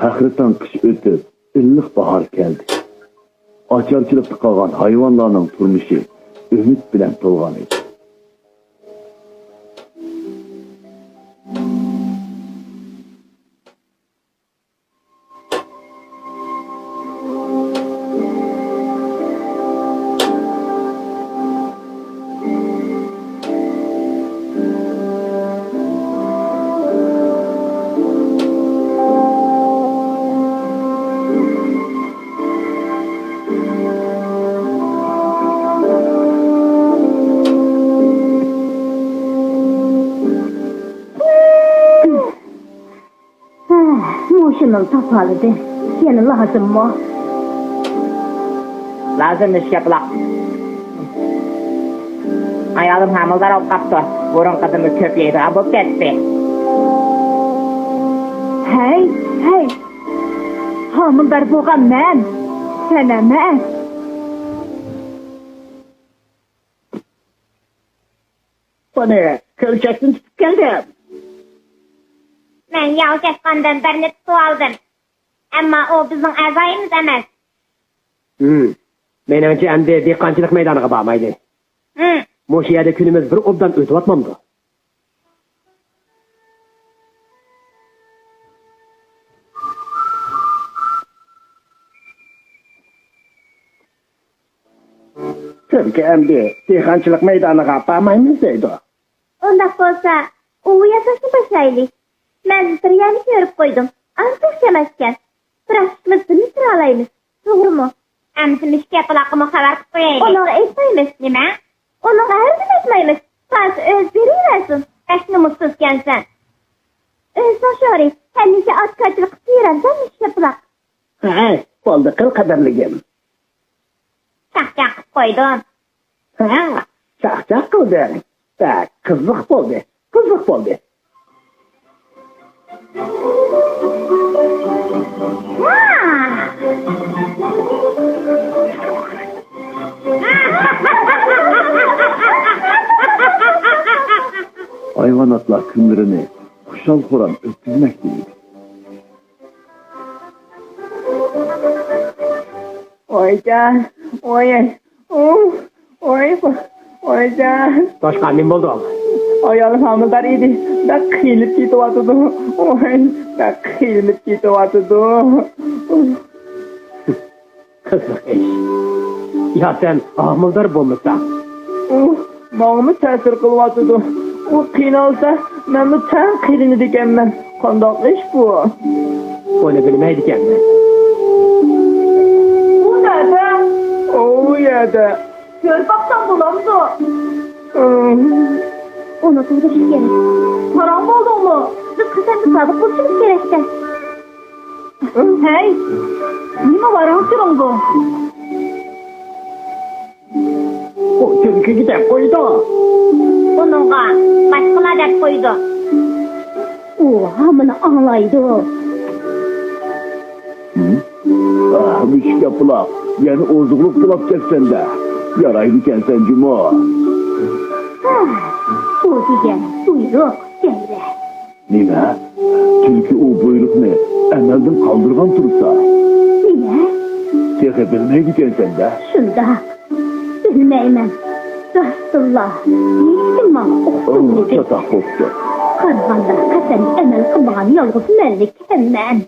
Qahriton qish o'tib, illiq bahor keldi. Ocharchilikda qolgan hayvonlarning turmushi umid bilan to'lgan edi. Muşunun tapalıdı. Yeni lazım mı? Lazımmış yapılaq. Ayalım hamıldar ol qaptı. Burun qızımız köpleydi, abub ketdi. Hey, hey. Hamıldar boğan mən. Sənə mən. Bunu kölçekten tutup geldim. Ben yavuş etkandan birini tutup aldım. Ama o bizim azayımız emez. Menimce endi dehqonchilik maydoniga bormaydi. Mushu yerda kunimiz bir obdan o'tib atmamdi. Türkiye endi dehqonchilik maydoniga bormaymiz deydi. Ondak bolsa, ovu yasasını başlaylık. Ben Sıryan'ı görüp koydum. Artık yemezken. Bırakmışsını sıralayınız. Doğru mu? Emsimiş yapılakımı haber koyayım. Onu etmeyimiz değil mi? Onu her gün etmeyimiz. Faz öz veriversin. Eşini mutsuzken sen. Son şöyle, kendisi atkacılık sıyırandanmış yapılak. He, oldu kıl kadarligim. Çak koydum. Ha, çak kıldın. Kızlık oldu. Kızlık oldu. Hayvanatlar günlerini kuşal koran öptürmekteydi. Oycan, oy can. Boshqa nim bo'ldi. Ayolum hamıldar idi. Da kıyılıp ketayotirdi. Da kıyılıp ketayotirdi. Qiziq ish. Ya sen homildor bo'lmasan. Mağımı təsir qılvatıdı. O qiynalsa, mən bu tən qiylini dikənmən. Qandaq iş bu? Onu bilmaydi ekanman. Bu nerede? O yerdə. Gör baksan bulamdı. Onu duyduğu gerek. Param oldu mu? Zıkkı sen de sadık buluşumuz gerekti. Hey. Nima var hansırın bu? O çünkü gidip koydu. Onunla başkalar dep koydu. O hamını anlaydı. Miş yapılak. Yani orzuluk bulacak sende. Yaraylıken sen cuma. Bu diyen buyruk devre. Nime? Çünkü o buyrukunu emelden kaldırgan tursa. Niye? Tehe bilmeydiken sende. Şunda. Bilmeymen. Rasulullah. Niçin bana okudun dedi. Çatak koptu. Karganda kasen emel kılmağın yalğız mellik hemen.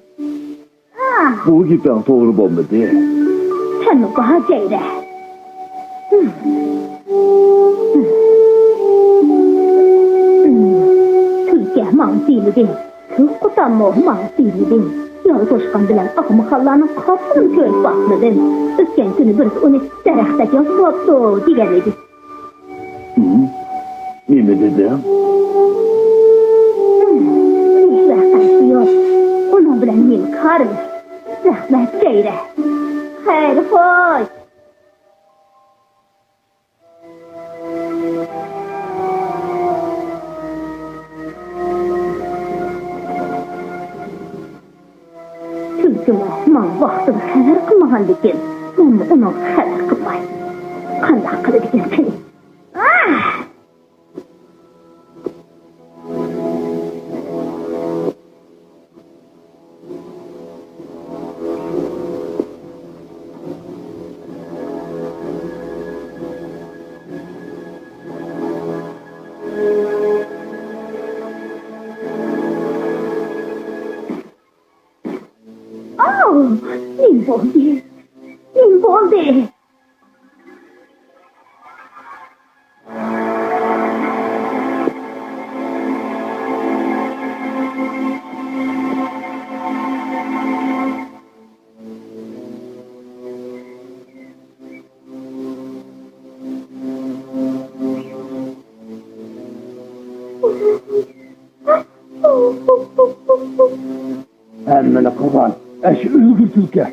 Bu gipen doğru bomba değil. Sen o kaha ceyre. Türkiye mağzilidin. Türk kutamı mağzilidin. Yol koşkan bilen akımı hallanın kapının köy bakmadın. Ötken günü birisi onu derehte yazıptı diyen idi. Nime dedim? Rahmet diyor. Onun bilen mimkarız. Rahmet ceyre. Hayır hoş. Çünkü man vaxtını xəbər qılmağan dikin. Mən onu xəbər qılmay. Qandaq qılı dikin seni. Nim bo'ldi? Nim bo'ldi? Hammani qilgan ash o'lgur tulka.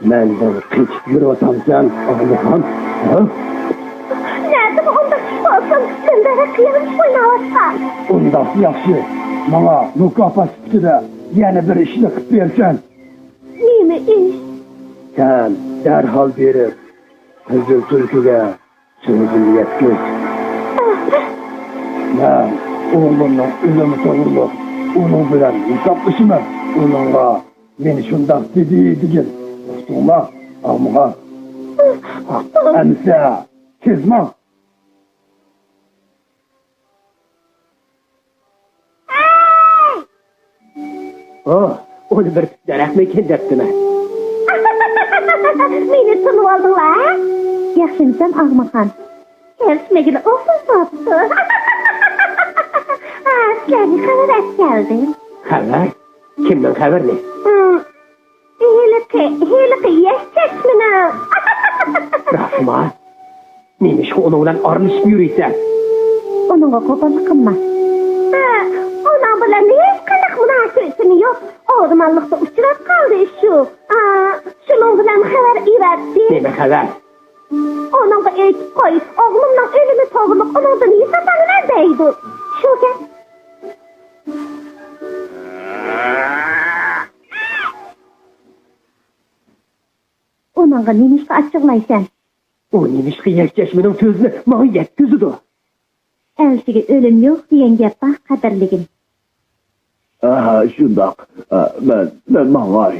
Mendan qechib yuratamsan, Og'muxon. Nerede bu onda olsun? Sendere kıyılmış oynayarsan. Undaq yaxshi. Mana mukofot sifatida yana bir ishni qilib bersan. Nemi iş? Sen darhol berib, qizil tulkiga so'zini yetkiz. Men o'g'limning o'limi to'g'riliq uning bilan hisoblashman. Uningga meni shundoq dedi degan. Do'stuma, Og'muxon. Amsa, kezma. Onu bir daraxt mekan debdimi? Meni tanıp aldılar. Yaxşımsan Og'muxon. Erişmegili olsun saptı. Sizlerni xabar etkeldim. Xabar? Kimdan xabar ne? Heliqi yaşçakmini. Rahma, neymiş onun bilan aralashib yuriysan? Onunla qo'pollik qilma. Onun bilan hech qanaqa munosabatini yo'q. O'rmonlikda uchrab qoldi shu. Shuning bilan xabar iratdi. Nima xabar? Onunla aytib qo'y. O'g'limning o'limi to'g'riliq uningdan hisoblanadi deydi. Shu gap. Onunla nemishqa açıqlaysan? O nemishqa yakchashmaning so'zini menga yetkazdi. Elchiga o'lim yo'q degan gap qadrligim. Shundoq. Men mang'ay.